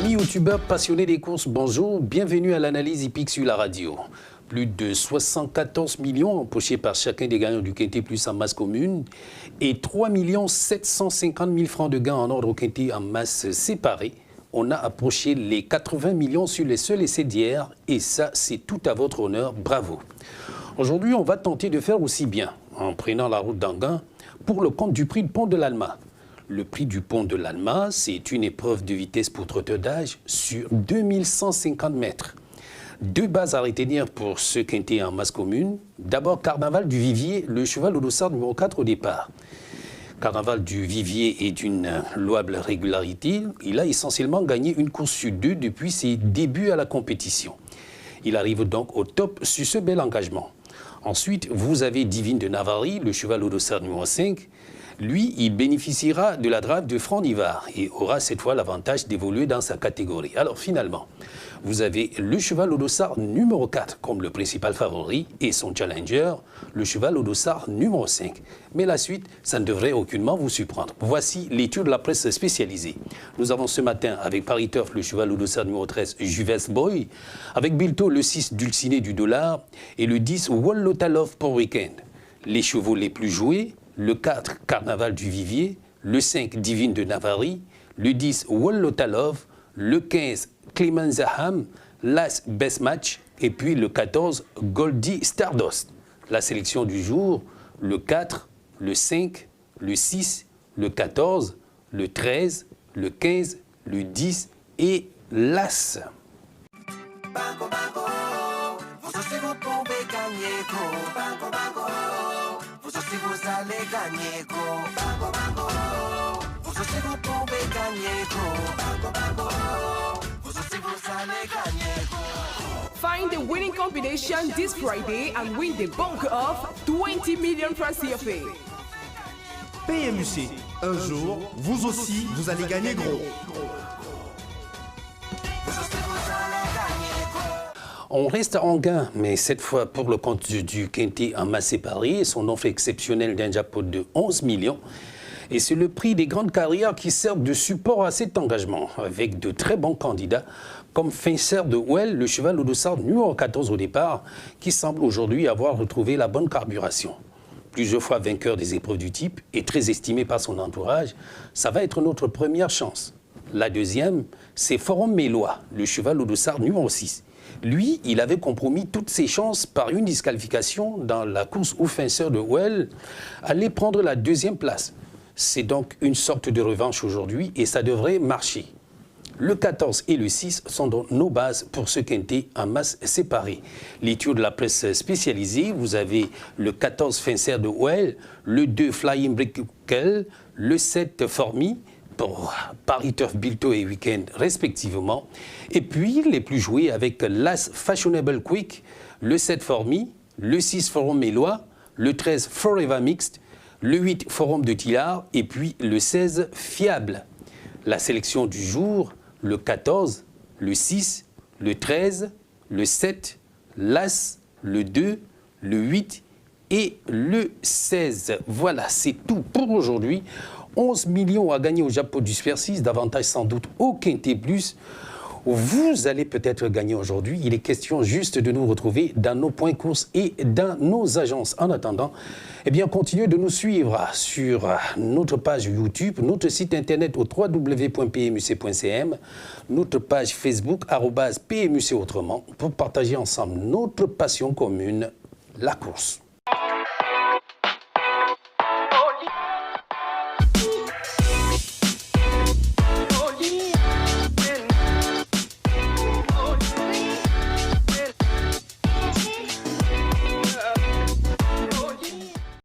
Amis youtubeurs passionnés des courses, bonjour, bienvenue à l'analyse hippique sur la radio. Plus de 74 millions empochés par chacun des gagnants du Quintet Plus en masse commune et 3 750 000 francs de gains en ordre au Quintet en masse séparée. On a approché les 80 millions sur les seuls essais d'hier et ça, c'est tout à votre honneur, bravo. Aujourd'hui, on va tenter de faire aussi bien en prenant la route d'Anguin pour le compte du prix de Pont de l'Alma. Le prix du Pont de l'Alma, c'est une épreuve de vitesse pour trotteurs d'âge sur 2150 mètres. Deux bases à retenir pour ce quintet en masse commune. D'abord, Carnaval du Vivier, le cheval au dossard numéro 4 au départ. Carnaval du Vivier est d'une louable régularité. Il a essentiellement gagné une course sur deux depuis ses débuts à la compétition. Il arrive donc au top sur ce bel engagement. Ensuite, vous avez Divine de Navarre, le cheval au dossard numéro 5. Lui, il bénéficiera de la drive de Franc Nivard et aura cette fois l'avantage d'évoluer dans sa catégorie. Alors finalement, vous avez le cheval au dossard numéro 4 comme le principal favori et son challenger, le cheval au dossard numéro 5. Mais la suite, ça ne devrait aucunement vous surprendre. Voici l'étude de la presse spécialisée. Nous avons ce matin avec Paris Turf le cheval au dossard numéro 13, Juves Boy, avec Bilto le 6, Dulciné du Dollar et le 10, Wallotalov pour Weekend. Les chevaux les plus joués, le 4, Carnaval du Vivier, le 5, Divine de Navarre, le 10, Wallotalov, le 15, Clément Zaham, l'As Best Match, et puis le 14, Goldie Stardust. La sélection du jour, le 4, le 5, le 6, le 14, le 13, le 15, le 10 et l'As. Banco, banco, vous aussi vous pouvez gagner gros. Banco, banco, vous aussi vous allez gagner gros. Banco, banco, vous aussi vous pouvez gagner gros. Banco, banco, vous aussi vous allez gagner gros. Find the winning combination this Friday and win the bulk of 20 million plus CFA. PMUC, un jour, vous aussi, vous allez gagner gros. On reste à Anguin, mais cette fois pour le compte du Quintet en masse séparée. Son offre exceptionnelle d'un jackpot de 11 millions. Et c'est le prix des grandes carrières qui servent de support à cet engagement, avec de très bons candidats, comme Fincer de Well, le cheval au dossard numéro 14 au départ, qui semble aujourd'hui avoir retrouvé la bonne carburation. Plusieurs fois vainqueur des épreuves du type et très estimé par son entourage, ça va être notre première chance. La deuxième, c'est Forum Mélois, le cheval au dossard numéro 6. Lui, il avait compromis toutes ses chances par une disqualification dans la course où Fincer de Well allait prendre la deuxième place. C'est donc une sorte de revanche aujourd'hui et ça devrait marcher. Le 14 et le 6 sont donc nos bases pour ce quintet en masse séparée. L'étude de la presse spécialisée, vous avez le 14 Fincer de Well, le 2 Flying Brickle, le 7 Formi, pour Paris Turf, Bilto et Weekend respectivement. Et puis les plus joués avec l'As Fashionable Quick, le 7 Formi, le 6 Forum Mélois, le 13 Forever Mixed, le 8 Forum de Tillard et puis le 16 Fiable. La sélection du jour, le 14, le 6, le 13, le 7, l'As, le 2, le 8 et le 16. Voilà, c'est tout pour aujourd'hui. 11 millions à gagner au jackpot du Super 6, davantage sans doute au Quintet Plus. Vous allez peut-être gagner aujourd'hui. Il est question juste de nous retrouver dans nos points courses et dans nos agences. En attendant, eh bien, continuez de nous suivre sur notre page YouTube, notre site internet au www.pmuc.cm, notre page Facebook @PMUC autrement pour partager ensemble notre passion commune, la course.